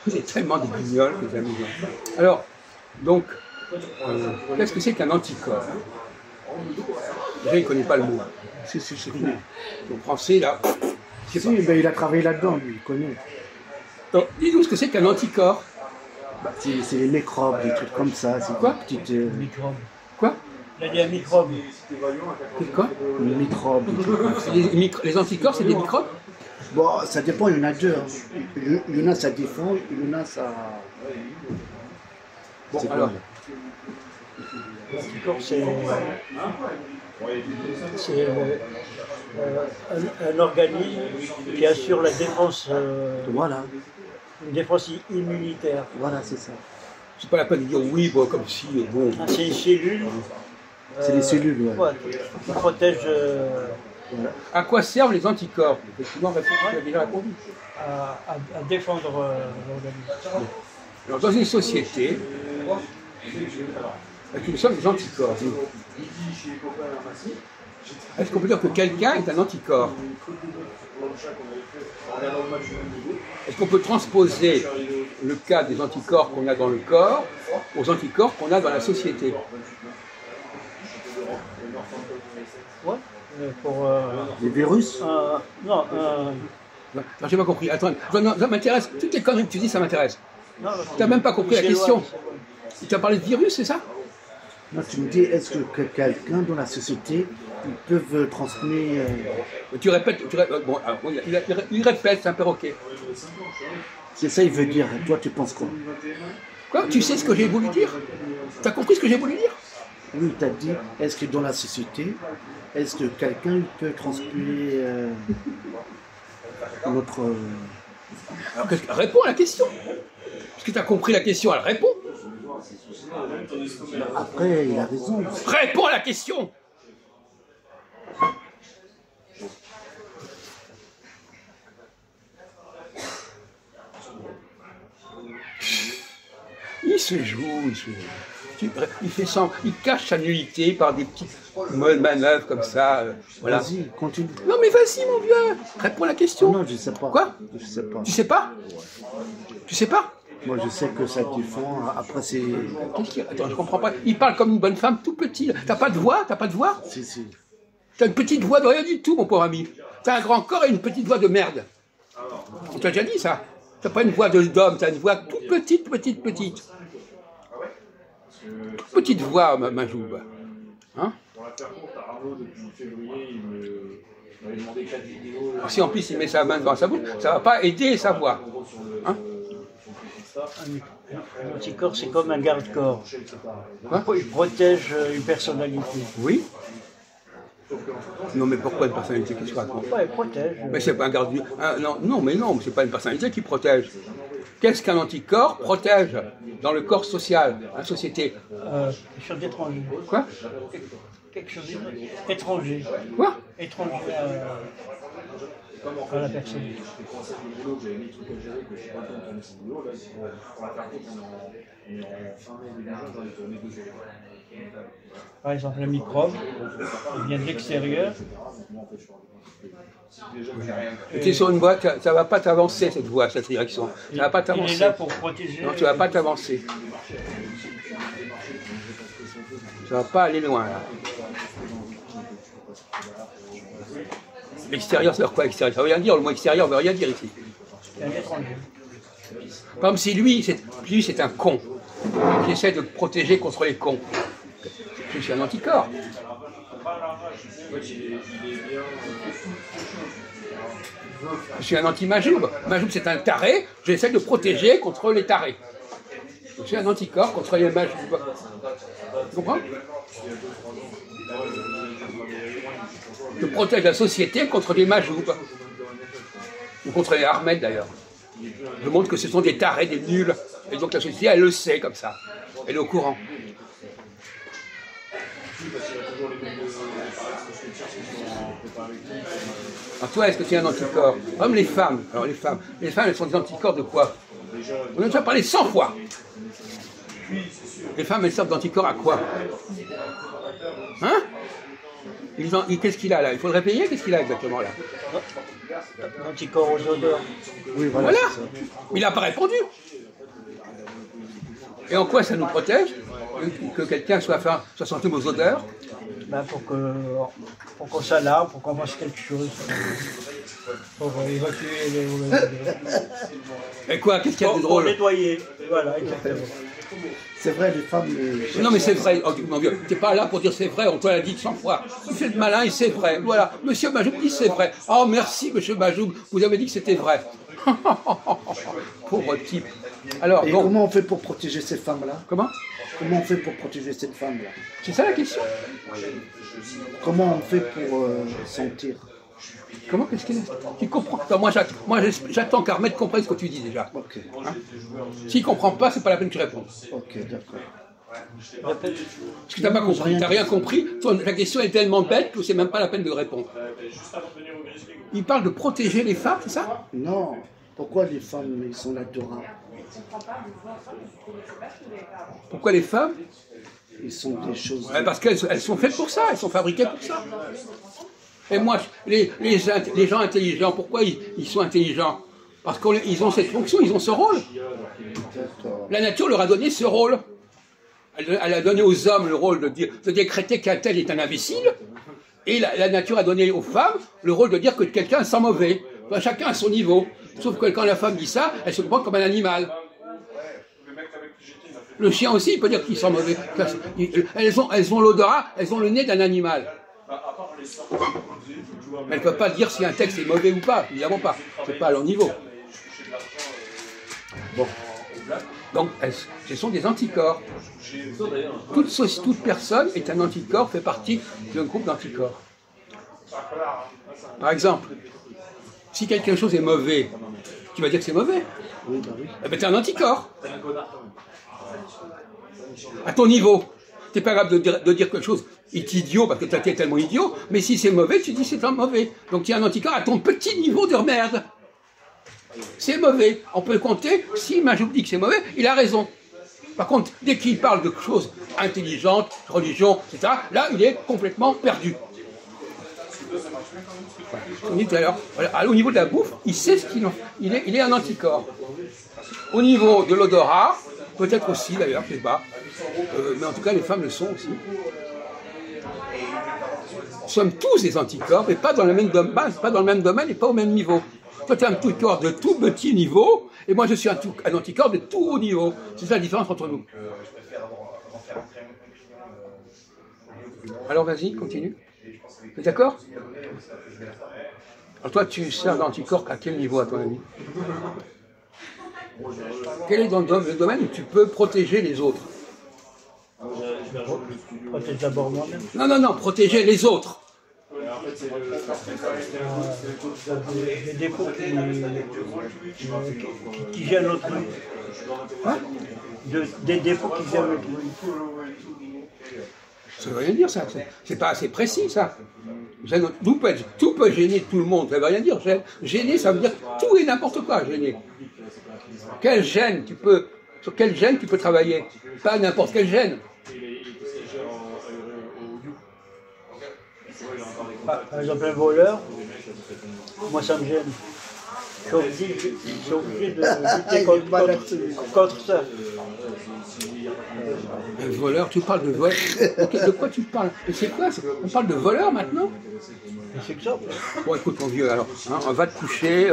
C'est tellement des guignols que c'est amusant. Alors, donc, qu'est-ce que c'est qu'un anticorps? Déjà, il ne connaît pas le mot. Si, je connais. Donc, français, là, je sais pas. Ben, il a travaillé là-dedans, lui, il connaît. Donc, dis-nous ce que c'est qu'un anticorps. Bah, c'est les microbes, des trucs comme ça. C'est Quoi? petite, Microbe. Quoi? Il a dit un microbe. C'est quoi? microbes, des trucs comme ça. Les anticorps, c'est des microbes? Bon, ça dépend, il y en a deux. Hein. Il y en a, ça défend, il y en a, ça... Bon, c'est alors, L'anticorps, c'est un organisme qui assure la défense, Voilà, une défense immunitaire. voilà, c'est ça. c'est pas la peine de dire oui, bon, comme si, bon. Ah, c'est une cellule. C'est les cellules, ouais. Ouais, qui protège Voilà. À quoi servent les anticorps? Effectivement, tu as déjà répondu. à défendre l'organisme. Alors, dans une société, nous sommes des anticorps. Est-ce qu'on peut dire que quelqu'un est un anticorps? Est-ce qu'on peut transposer le cas des anticorps qu'on a dans le corps aux anticorps qu'on a dans la société? Ouais, pour Les virus, non, Non, j'ai pas compris. Attends, non, ça m'intéresse. Toutes les conneries que tu dis, ça m'intéresse. non, Tu n'as même pas compris la question. Tu as parlé de virus, c'est ça? non, tu me dis, est-ce que quelqu'un dans la société, ils peuvent transmettre... Tu répètes. Bon, alors, il répète, c'est un perroquet. C'est ça, il veut dire. Toi, tu penses quoi? Quoi? Tu sais ce que j'ai voulu dire? Tu as compris ce que j'ai voulu dire? Oui, tu as dit, est-ce que dans la société, est-ce que quelqu'un peut transmettre notre... Alors, réponds à la question. Parce que tu as compris la question, elle répond. Après, il a raison. Réponds à la question. Il se joue. Il fait sans, il cache sa nullité par des petites manœuvres comme ça. Voilà. Vas-y, continue. Non mais vas-y mon vieux, réponds à la question. Non, je sais pas. Quoi? Je sais pas. Tu sais pas? Tu sais pas? Moi, je sais que ça défend. Après, c'est... Attends, je comprends pas. Il parle comme une bonne femme tout petit. T'as pas de voix? T'as pas de voix? Si. T'as une petite voix de rien du tout, mon pauvre ami. T'as un grand corps et une petite voix de merde. On t'a déjà dit ça? T'as pas une voix d'homme, t'as une voix toute petite. Petite voix, ma joue. Hein? Si en plus il met sa main devant sa bouche, ça va pas aider sa voix. Hein? Un anticorps, c'est comme un garde-corps. Quoi? Il protège une personnalité. Oui. Non, mais pourquoi une personnalité qui se raconte? Ouais, il protège. Mais c'est pas un garde. Non, c'est pas une personnalité qui protège. Qu'est-ce qu'un anticorps protège dans le corps social, la société? Quelque chose d'étranger. Quoi? Quelque chose d'étranger. Quoi? Étranger à la personne. Par exemple, le microbe, il vient de l'extérieur. Tu es sur une voie, ça va pas t'avancer cette voie, cette direction. Ça va pas Il t'avancer. est là pour protéger. Non, tu vas pas t'avancer. Ça va pas aller loin là. L'extérieur, ça veut dire quoi extérieur? Ça veut rien dire, le mot extérieur veut rien dire ici. C'est un étranger. Par exemple, si lui, c'est un con, qui essaie de le protéger contre les cons. Je suis un anticorps. Je suis un anti-Majoub. Majoub, c'est un taré, j'essaie de le protéger contre les tarés. Je suis un anticorps contre les Majoub. Tu comprends? Je protège la société contre des Majoub. Ou contre les Ahmed d'ailleurs. Je montre que ce sont des tarés, des nuls. Et donc la société, elle le sait comme ça. Elle est au courant. Alors toi, est-ce que tu es un anticorps? Comme les femmes. Alors les femmes, elles sont des anticorps de quoi? On en a déjà parlé 100 fois. Les femmes, elles servent d'anticorps à quoi? Hein? Qu'est-ce qu'il a là? Il faut le répayer? Qu'est-ce qu'il a exactement là? Anticorps aux odeurs. Oui, voilà. Voilà. c'est ça. Il n'a pas répondu. Et en quoi ça nous protège que quelqu'un soit sensible aux odeurs? Ben, pour qu'on s'alarme, pour qu'on fasse quelque chose. Pour évacuer les odeurs. Et quoi? Qu'est-ce qu'il y a de Pour drôle? nettoyer. Voilà, exactement. C'est vrai, les femmes. Non mais c'est vrai, oh, mon Dieu, t'es pas là pour dire c'est vrai, on te l'a dit 100 fois. Vous faites malin et c'est vrai. Voilà, monsieur Majoub dit c'est vrai. Oh merci monsieur Majoub, vous avez dit que c'était vrai. Pauvre type. Alors, Et bon, comment on fait pour protéger ces femmes-là? comment? Comment on fait pour protéger cette femme-là? C'est ça la question? Comment on fait pour sentir? Comment? Qu'est-ce qu'il est? Tu comprends? Attends, moi j'attends qu'Ahmed comprenne ce que tu dis déjà. Ok, S'il ne comprend pas, c'est pas la peine que tu répondes. ok, d'accord. Parce que t'as pas compris, t'as rien compris, la question est tellement bête que c'est même pas la peine de répondre. Il parle de protéger les femmes, c'est ça? Non, pourquoi les femmes, ils sont adorables? Pourquoi les femmes? Ils sont des choses... Ouais, parce qu'elles sont faites pour ça, elles sont fabriquées pour ça. Et moi, les gens intelligents, pourquoi ils sont intelligents? Parce qu'ils ont cette fonction, ils ont ce rôle. D'accord. La nature leur a donné ce rôle. Elle a donné aux hommes le rôle de décréter qu'un tel est un imbécile. Et la nature a donné aux femmes le rôle de dire que quelqu'un sent mauvais. Enfin, chacun à son niveau. Sauf que quand la femme dit ça, elle se prend comme un animal. Le chien aussi, il peut dire qu'il sent mauvais. Elles ont l'odorat, elles ont le nez d'un animal. Mais elles ne peuvent pas dire si un texte est mauvais ou pas, évidemment pas. C'est pas à leur niveau. Bon. Donc, ce sont des anticorps. Toute personne est un anticorps, fait partie d'un groupe d'anticorps. Par exemple, si quelque chose est mauvais, tu vas dire que c'est mauvais. Oui, bah oui. Eh bien, tu es un anticorps. À ton niveau. Tu n'es pas capable de dire quelque chose est idiot parce que tu es tellement idiot, mais si c'est mauvais, tu dis c'est un mauvais. Donc tu es un anticorps à ton petit niveau de merde. C'est mauvais. On peut compter, si Majoub dit que c'est mauvais, il a raison. Par contre, dès qu'il parle de choses intelligentes, religion, etc., là, il est complètement perdu. On dit tout à l'heure, voilà, au niveau de la bouffe, il sait ce qu'il est un anticorps. Au niveau de l'odorat, peut-être aussi d'ailleurs, je ne sais pas. Mais en tout cas, les femmes le sont aussi. Nous sommes tous des anticorps, mais pas dans le même domaine et pas au même niveau. Toi, tu es un anticorps de tout petit niveau, et moi, je suis un anticorps de tout haut niveau. C'est ça la différence entre nous. Alors, vas-y, continue. Tu es d'accord? Alors, toi, tu sers d'anticorps à quel niveau, à ton avis? Quel est le domaine où tu peux protéger les autres? Protège d'abord moi-même. Non, protéger les autres. Les défauts qui gênent l'autrui. Hein? Des défauts qui gênent l'autrui. Ça veut rien dire, ça. C'est pas assez précis, ça. Tout peut gêner tout le monde. Ça veut rien dire. Gêner, ça veut dire tout et n'importe quoi, gêner. Sur quelle gêne tu peux travailler? Pas n'importe quelle gêne. Par exemple, un voleur, moi ça me gêne. Je suis obligé de lutter contre ça. Un voleur, tu parles de voleur. De quoi tu parles? C'est quoi? On parle de voleur maintenant? C'est que ça. Bon, écoute, mon vieux, alors, hein, on va te coucher.